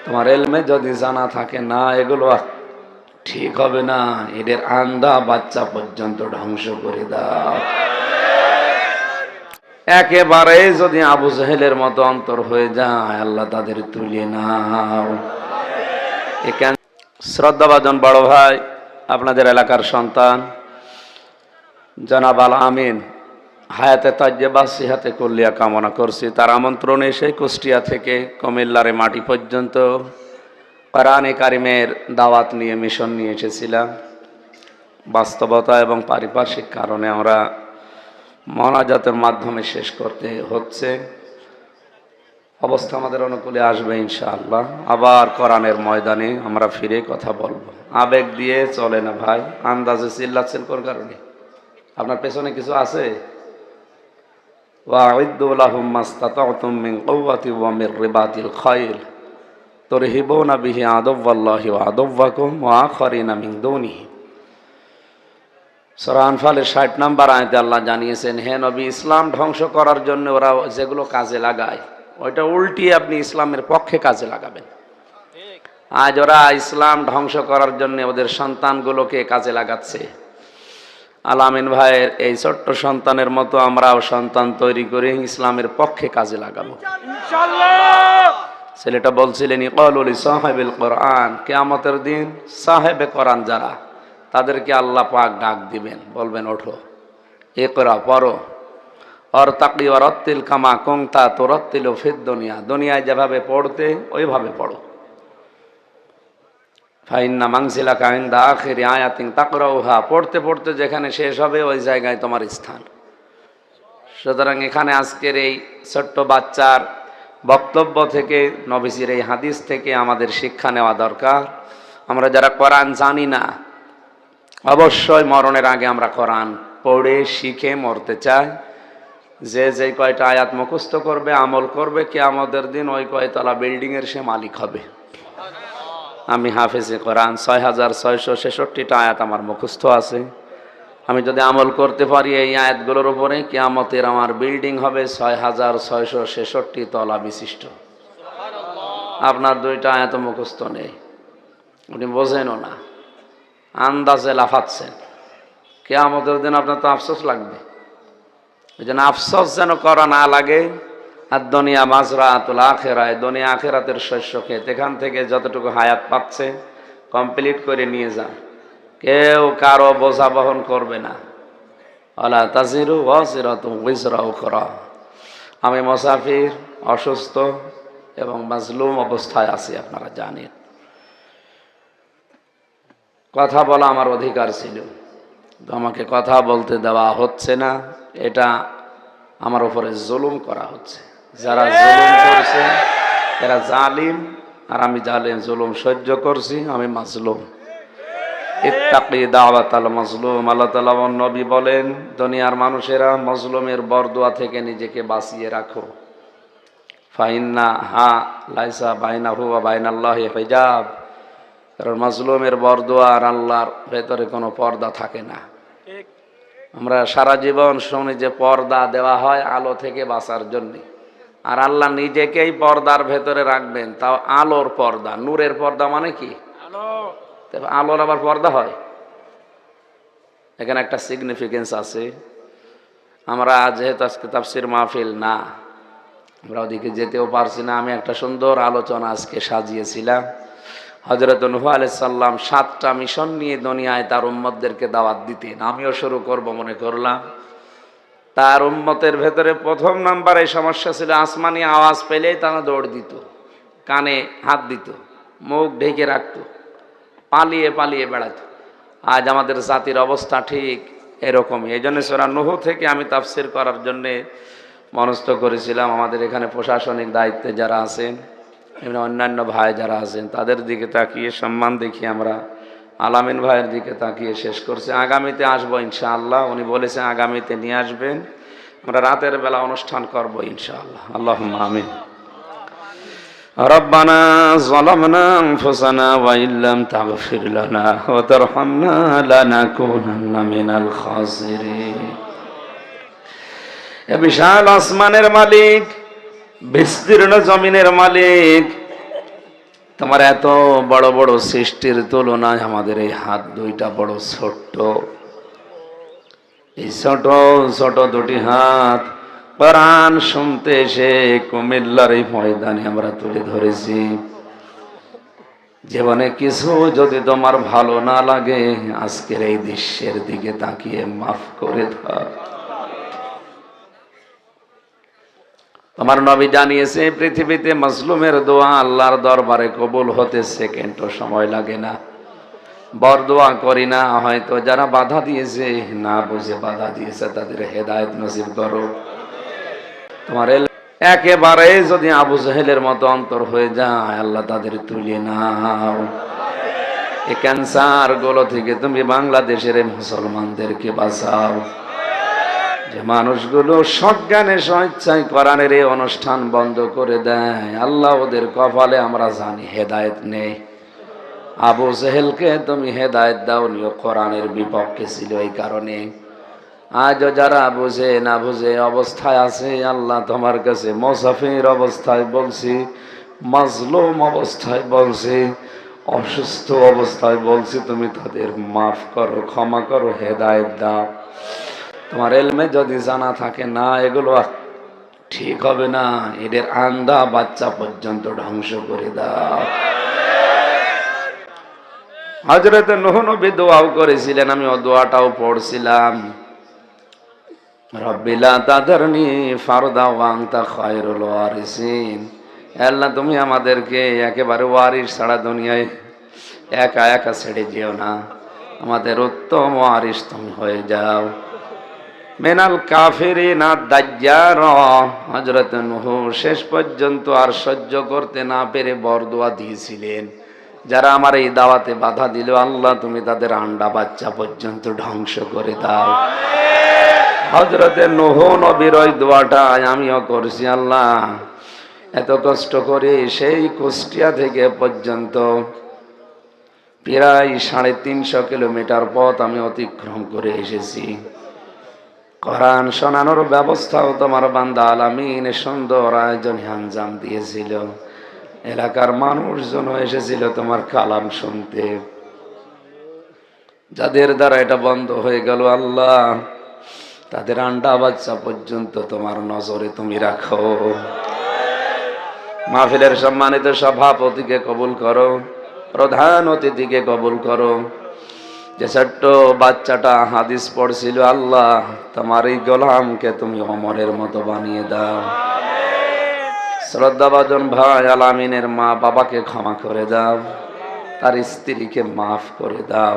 তোমার এলমে যদি জানা থাকে না এগুলো ঠিক হবে না, এদের আন্ধা বাচ্চা পর্যন্ত ধ্বংস করে দাও। একেবারে যদি আবু জাহেলের মতো অন্তর হয়ে যায়, আল্লাহ তাদের তুলে নাও। এখানে শ্রদ্ধাভাজন বড় ভাই, আপনাদের এলাকার সন্তান জনাব আল আমিন হায়াতে তাজ্জেবা সিহাতে কুল্লিয়া কামনা করছি। তার আমন্ত্রণে সেই কুষ্টিয়া থেকে কুমিল্লার মাটি পর্যন্ত কোরআনে কারিমের দাওয়াত নিয়ে মিশন নিয়ে এসেছিলাম। বাস্তবতা এবং পারিপার্শ্বিক কারণে আমরা মোনাজাতের মাধ্যমে শেষ করতে হচ্ছে। অবস্থা আমাদের অনুকূলে আসবে ইনশাআল্লাহ। আবার কোরআনের ময়দানে আমরা ফিরে কথা বলবো। আবেগ দিয়ে চলে না ভাই, আন্দাজে চিল্লাচ্ছেন কোন কারণে? আপনার পেছনে কিছু আছে? ওয়া'ইদ্দু লাহুম মাসতাতা'তুম মিন কুওয়াতি ওয়া মির রিবাতিল খাইল তুরহিবুনা বিহি আদুওয়াল্লাহি ওয়া আদুওয়াকুম ওয়া আখারিনা মিন দুনিহি। সূরা আনফালের ৬০ নম্বর আয়াতে আল্লাহ জানিয়েছেন, হে নবী, ইসলাম ধ্বংস করার জন্য ওরা যেগুলো কাজে লাগায় ওইটা উল্টিয়ে আপনি ইসলামের পক্ষে কাজে লাগাবেন। আজ ওরা ইসলাম ধ্বংস করার জন্য ওদের সন্তানগুলোকে কাজে লাগাচ্ছে। আলামিন ভাইয়ের এই ছোট্ট সন্তানের মতো আমরাও সন্তান তৈরি করে ইসলামের পক্ষে কাজে লাগাবো ইনশাআল্লাহ। ছেলেটা বলছিলেন ইকালুল সাহেবিল কোরআন, কিয়ামতের দিন সাহেবে কোরআন যারা, তাদেরকে আল্লাহ পাক ডাক দিবেন, বলবেন ওঠো, ইকরা পড়ো, আর তাকি ওয়ারাত্তিল কামা কুনতা তুরাত্তিলু ফিদ দুনিয়া, দুনিয়ায় যেভাবে পড়তে ওইভাবে পড়ো। ফাইন্না মানজিলাকা ইনদা আখিরি আয়াতিন তাকরাউহা, পড়তে পড়তে যেখানে শেষ হবে ওই জায়গায় তোমার স্থান। সুতরাং এখানে আজকের এই ছোট্ট বাচ্চার বক্তব্য থেকে, নবীজির এই হাদিস থেকে আমাদের শিক্ষা নেওয়া দরকার। আমরা যারা কোরআন জানি না, অবশ্যই মরণের আগে আমরা কোরআন পড়ে শিখে মরতে চাই। যে কয়টা আয়াত মুখস্থ করবে, আমল করবে, কিয়ামতের দিন ওই কয়তলা বিল্ডিংয়ের সে মালিক হবে। আমি হাফেজে কোরআন, ৬,৬৬৬টা আয়াত আমার মুখস্থ আছে। আমি যদি আমল করতে পারি এই আয়াতগুলোর উপরে, কিয়ামতের আমার বিল্ডিং হবে ৬,৬৬৬ তলা বিশিষ্ট। আপনার 2টা আয়াত মুখস্থ নেই, উনি বোঝেনও না, আন্দাজে লাফাচ্ছেন। কিয়ামতের দিন আপনার তো আফসোস লাগবে। এই জন্য আফসোস যেন করা না লাগে। আর দুনিয়া মাজরাতুল আখিরা, দুনিয়া আখিরাতের শস্য ক্ষেত। এখান থেকে যতটুকু হায়াত পাচ্ছে কমপ্লিট করে নিয়ে যান। কেউ কারো বোঝা বহন করবে না। ওয়ালা তাজিরু ওয়াজিরাতুন উযরা উখরা। আমি মুসাফির, অসুস্থ এবং মাজলুম অবস্থায় আছি, আপনারা জানেন। কথা বলা আমার অধিকার ছিল, তো আমাকে কথা বলতে দেওয়া হচ্ছে না। এটা আমার উপরে জুলুম করা হচ্ছে। যারা জুলুম করছে এরা জালিম, আর আমি জালিম, জুলুম সহ্য করছি, আমি মাজলুম। ইত্তাকি দাওয়াতাল মাজলুম। আল্লাহ তাআলা নবী বলেন, দুনিয়ার মানুষেরা মাজলুমের বরদোয়া থেকে নিজেকে বাঁচিয়ে রাখো। ফাইন্না হা লাইসা বাইনাহু ওয়া বাইনাল্লাহি হিজাব। কারণ মাজলুমের বরদোয়া আর আল্লাহর ভেতরে কোনো পর্দা থাকে না। আমরা সারা জীবন শুনি যে পর্দা দেওয়া হয় আলো থেকে বাঁচার জন্য, আর আল্লাহ নিজেকেই পর্দার ভেতরে রাখবেন, তাও আলোর পর্দা। নূরের পর্দা মানে কি? আলোর আবার পর্দা হয়। এখানে একটা সিগনিফিকেন্স আছে। আমরা যেহেতু আজকে তাফসীর মাহফিল না, আমরা ওদিকে যেতেও পারছি না। আমি একটা সুন্দর আলোচনা আজকে সাজিয়েছিলাম। হযরত নূহ আলাইহিস সালাম 7টা মিশন নিয়ে দুনিয়ায় তার উম্মতদেরকে দাওয়াত দিতেন। আমিও শুরু করব মনে করলাম। তার উম্মতের ভেতরে 1 নাম্বারে সমস্যা ছিল, আসমানি আওয়াজ পেলেই তারা দৌড় দিত, কানে হাত দিত, মুখ ঢেকে রাখত, পালিয়ে পালিয়ে বেড়াত। আজ আমাদের জাতির অবস্থা ঠিক এরকমই। এই জন্য সূরা নূহ থেকে আমি তাফসীর করার জন্যে মনস্থ করেছিলাম। আমাদের এখানে প্রশাসনিক দায়িত্বে যারা আছেন, এমনি অন্যান্য ভাই যারা আছেন, তাদের দিকে তাকিয়ে সম্মান দেখিয়ে আমরা আলামিন ভাইয়ের দিকে তাকিয়ে শেষ করছি। আগামীতে আসবো ইনশাআল্লাহ। উনি বলেছেন আগামীতে নিয়ে আসবেন। আমরা রাতের বেলা অনুষ্ঠান করবো ইনশাআল্লাহ। আল্লাহুম্মা আমিন। রব্বানা যালামনা আনফুসানা ওয়া ইল্লাম তাগফির লানা ওয়া তারহামনা লানাকুনান্না মিনাল খাসিরিন। এ বিশাল আসমানের মালিক, বিস্তীর্ণ জমিনের মালিক, তোমার এত বড় বড় সৃষ্টির তুলনায় আমাদের এই হাত দুইটা বড় ছোট্ট। এই ছোট ছোট দুটি হাত কোরআন শুনতে এসে কুমিল্লার এই ময়দানে আমরা তুলে ধরেছি। জীবনে কিছু যদি তোমার ভালো না লাগে, আজকের এই দৃশ্যের দিকে তাকিয়ে মাফ করে দাও। তোমার নবী জানিয়েছে, পৃথিবীতে মাজলুমের দোয়া আল্লাহর দরবারে কবুল হতে সেকেন্ডও সময় লাগে না। বরদোয়া করি না, হয়তো যারা বাধা দিয়েছে, না বুঝে বাধা দিয়েছে, তাদের হেদায়েত নসিব করো। তোমার একেবারে যদি আবু জাহেলের মতো অন্তর হয়ে যায়, আল্লাহ তাদের তুলে নাও। এই ক্যান্সার গুলো থেকে তুমি বাংলাদেশের মুসলমানদেরকে বাঁচাও। যে মানুষগুলো সজ্ঞানে স্বেচ্ছায় কোরআনের এই অনুষ্ঠান বন্ধ করে দেয়, আল্লাহ ওদের কপালে আমরা জানি হেদায়েত নেই। আবু জাহেলকে তুমি হেদায়েত দাও নিও, কোরআনের বিপক্ষে ছিল এই কারণে। আজও যারা বুঝে না বুঝে অবস্থায় আছে, আল্লাহ তোমার কাছে মুসাফির অবস্থায় বলছি, মাজলুম অবস্থায় বলছি, অসুস্থ অবস্থায় বলছি, তুমি তাদের মাফ করো, ক্ষমা করো, হেদায়েত দাও। তোমার এলমে যদি জানা থাকে না এগুলো ঠিক হবে না, এদের আন্দা বাচ্চা পর্যন্ত ধ্বংস করে দাও। হযরত নূহ নবী দোয়াও করেছিলেন, আমি ও দোয়াটাও পড়ছিলাম। রব্বি লা তাযারনি ফারদা ওয়া আনতা খায়রুল ওয়ারিসিন। আল্লাহ তুমি আমাদেরকে একেবারে ওয়ারিস ছাড়া দুনিয়ায় একা একা ছেড়ে যেও না, আমাদের উত্তম ওয়ারিস তুমি হয়ে যাও। মিনাল কাফিরিনা দাজ্জার। হযরত নূহ শেষ পর্যন্ত আর সহ্য করতে না পেরে বরদোয়া দিয়েছিলেন, যারা আমার এই দাওয়াতে বাধা দিল, আল্লাহ তুমি তাদের আন্ডা বাচ্চা পর্যন্ত ধ্বংস করে দাও। হযরত নূহ নবীর ওই দোয়াটা আমিও করছি। আল্লাহ এত কষ্ট করে সেই কুষ্টিয়া থেকে পর্যন্ত প্রায় 350 কিলোমিটার পথ আমি অতিক্রম করে এসেছি। কোরআন শোনানোর ব্যবস্থাও তোমার বান্দা আলামিন সুন্দর আয়োজনে আঞ্জাম দিয়েছিল। এলাকার মানুষজন এসেছিল তোমার কালাম শুনতে। যাদের দ্বারা এটা বন্ধ হয়ে গেল, আল্লাহ তাদের আন্ডা বাচ্চা পর্যন্ত তোমার নজরে তুমি রাখো। মাহফিলের সম্মানিত সভাপতিকে কবুল করো, প্রধান অতিথিকে কবুল করো। যে ছোট্ট বাচ্চাটা হাদিস পড়ছিল, আল্লাহ তোমার এই গোলামকে তুমি ওমরের মতো বানিয়ে দাও। শ্রদ্ধাভাজন ভাই আলামিনের মা বাবাকে ক্ষমা করে দাও, তার স্ত্রীকে মাফ করে দাও,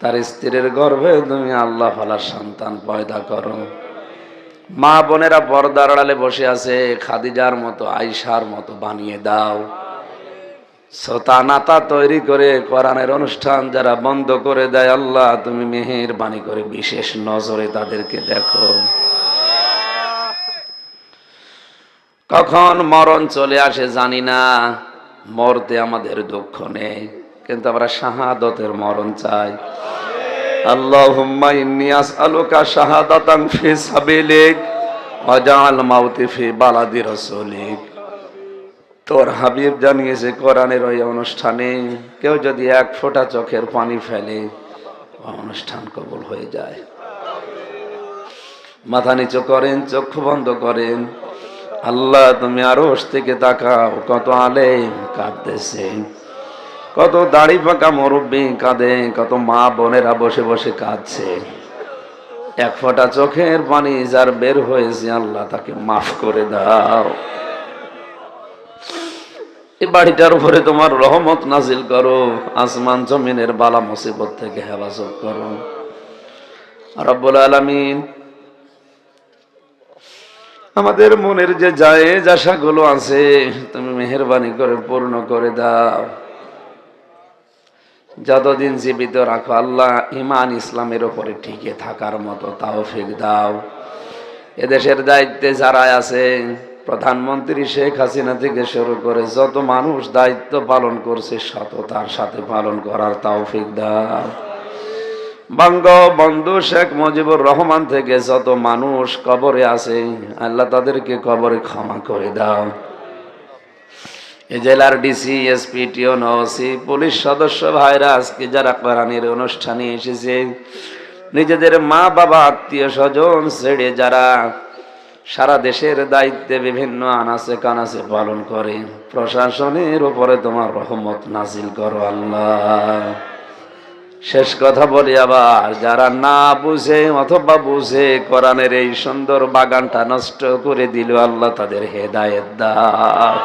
তার স্ত্রীর গর্ভে তুমি আল্লাহ ভালা সন্তান পয়দা করো। মা বোনেরা পর্দার আড়ালে বসে আছে, খাদিজার মতো, আয়েশার মতো বানিয়ে দাও। শ্রোতা নাতা তৈরি করে কোরআনের অনুষ্ঠান যারা বন্ধ করে দেয়, আল্লাহ তুমি মেহেরবানি করে বিশেষ নজরে তাদেরকে দেখো। কখন মরণ চলে আসে জানি না, মরতে আমাদের দুঃখ নেই, কিন্তু আমরা শাহাদতের মরণ চাই। আল্লাহুম্মা ইন্নী আসআলুকা শাহাদাতান ফি সাবিলিক ওয়া জাআল মাউতি ফি বালাদি রাসূলিক। তোর হাবিব জানিয়েছে কোরআনের ওই অনুষ্ঠানে কেউ যদি এক ফোঁটা চোখের পানি ফেলে, অনুষ্ঠান কবুল হয়ে যায়। মাথা নিচু করেন, চক্ষু বন্ধ করেন। আল্লাহ তুমি আরশ থেকে তাকাও, কত আলেম কাঁদতেছে, কত দাড়ি পাকা মুরব্বী কাঁদে, কত মা বোনেরা বসে বসে কাঁদছে। এক ফোঁটা চোখের পানি যার বের হয়েছে, আল্লাহ তাকে মাফ করে দাও। এই বাড়িটার উপরে তোমার রহমত নাজিল করো, আসমান জমিনের বালা মুসিবত থেকে হেফাজত করো রব্বুল আলামিন। আমাদের মনের যে জায়েজ আশাগুলো আছে, তুমি মেহেরবানি করে পূর্ণ করে দাও। যতদিন জীবিত রাখো আল্লাহ, ঈমান ইসলামের উপরে টিকে থাকার মতো তৌফিক দাও। এদেশের দায়িত্বে যারা আছে, প্রধানমন্ত্রী শেখ হাসিনা থেকে শুরু করে যত মানুষ দায়িত্ব পালন করছে, সততার সাথে পালন করার তৌফিক দাও। বঙ্গবন্ধু শেখ মুজিবুর রহমান থেকে যত মানুষ কবরে আছে, আল্লাহ তাদেরকে কবরে ক্ষমা করে দাও। এ জেলার ডিসি, এসপি, টিও, ওসি, পুলিশ সদস্য ভাইরা আজকে যারা কোরআনের অনুষ্ঠানে এসেছে, নিজেদের মা বাবা আত্মীয় স্বজন ছেড়ে যারা সারা দেশের দায়িত্বে বিভিন্ন আনাচে কানাচে পালন করে, প্রশাসনের উপরে তোমার রহমত নাজিল করো আল্লাহ। শেষ কথা বলি আবার, যারা না বুঝে অথবা বুঝে কোরআনের এই সুন্দর বাগানটা নষ্ট করে দিল, আল্লাহ তাদের হেদায়েত দাও।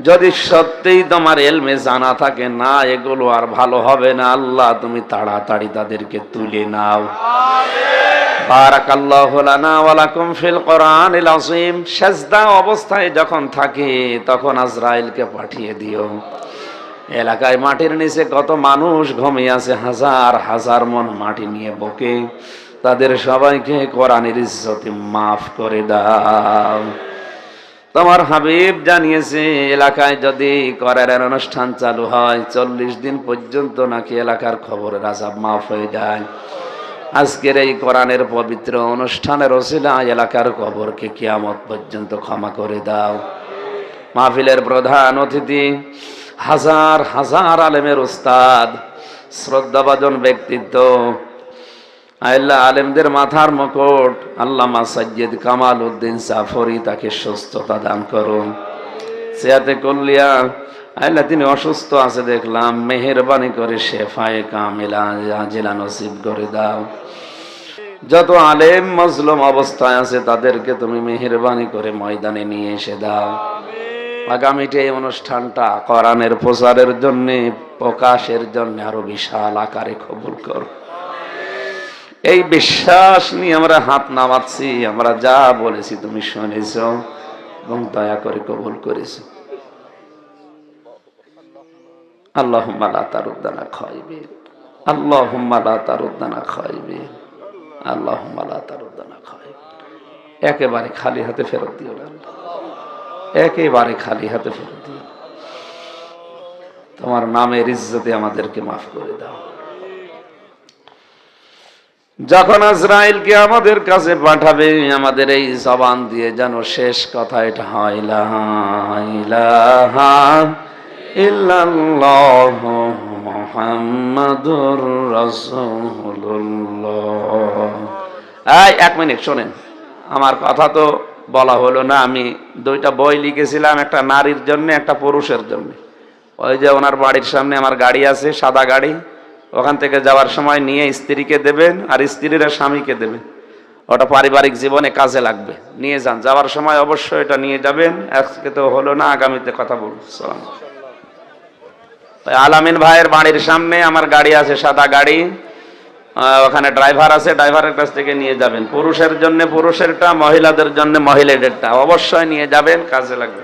যদি সত্যিই তোমার এলমে জানা থাকে না এগুলো আর ভালো হবে না, আল্লাহ তুমি তাড়াতাড়ি তাদেরকে তুলে নাও। বারাকাল্লাহু লানা ওয়া লাকুম ফিল কোরআনিল আযীম। সাজদা অবস্থায় যখন থাকে তখন আজরাইলকে পাঠিয়ে দিও। এলাকায় মাটির নিচে কত মানুষ ঘুমিয়ে আছে, হাজার হাজার মন মাটি নিয়ে বকে, তাদের সবাইকে কোরআনের ইজ্জতে মাফ করে দাও। তোমার হাবিব জানিয়েছে এলাকায় যদি কোরআনের অনুষ্ঠান চালু হয় 40 দিন পর্যন্ত নাকি এলাকার খবরের আযাব মাফ হয়ে যায়। আজকের এই কোরআনের পবিত্র অনুষ্ঠানের ওসিলায় এলাকার কবরকে কিয়ামত পর্যন্ত ক্ষমা করে দাও। মাহফিলের প্রধান অতিথি হাজার হাজার আলেমের উস্তাদ, শ্রদ্ধাভাজন ব্যক্তিত্ব, আল্লাহ আলেমদের মাথার মুকুট আল্লামা সাইয়্যিদ কামাল উদ্দিন জাফরি, তাকে সুস্থতা দান করুন। সিয়াতে কুল্লিয়া আল্লাহ তিনি অসুস্থ আছে দেখলাম, মেহেরবানি করে শেফায়ে কামিলা আজিলা নসিব করে দাও। যত আলেম মজলুম অবস্থায় আছে তাদেরকে তুমি মেহেরবানি করে ময়দানে নিয়ে এসে দাও। আগামীতে এই অনুষ্ঠানটা কোরআনের প্রচারের জন্য, প্রকাশের জন্য আরো বিশাল আকারে কবুল করো। এই বিশ্বাস নিয়ে আমরা হাত নামাচ্ছি, আমরা যা বলেছি তুমি শুনেছ এবং দয়া করে কবুল করেছো। আল্লাহুম্মা লা তারুদ্দানা খায়বিন, আল্লাহুম্মা লা তারুদ্দানা খায়বিন, আল্লাহুম্মা লা তারুদ্দানা খায়বিন। একেবারে খালি হাতে ফেরত দিও না, একেবারে খালি হাতে ফেরত দিও। তোমার নামের ইজ্জতে আমাদেরকে মাফ করে দাও। যখন আজরাইলকে আমাদের কাছে পাঠাবে, আমাদের এই জবান দিয়ে যেন শেষ কথা এটা হয়, লা ইলাহা ইল্লাল্লাহু মুহাম্মাদুর রাসূলুল্লাহ। এই 1 মিনিট শোনেন, আমার কথা তো বলা হলো না। আমি 2টা বই লিখেছিলাম, একটা নারীর জন্য, একটা পুরুষের জন্য। ওই যে ওনার বাড়ির সামনে আমার গাড়ি আছে, সাদা গাড়ি, ওখান থেকে যাওয়ার সময় নিয়ে স্ত্রীকে দেবেন আর স্ত্রীরা স্বামীকে দেবেন। ওটা পারিবারিক জীবনে কাজে লাগবে, নিয়ে যান। যাওয়ার সময় অবশ্যই এটা নিয়ে যাবেন। আজকে তো হলো না, আগামীতে কথা বলবো। সালাম। আলামিন ভাইয়ের বাড়ির সামনে আমার গাড়ি আছে, সাদা গাড়ি, ওখানে ড্রাইভার আছে, ড্রাইভারের কাছ থেকে নিয়ে যাবেন। পুরুষের জন্য পুরুষেরটা, মহিলাদের জন্য মহিলাদেরটা অবশ্যই নিয়ে যাবেন, কাজে লাগবে।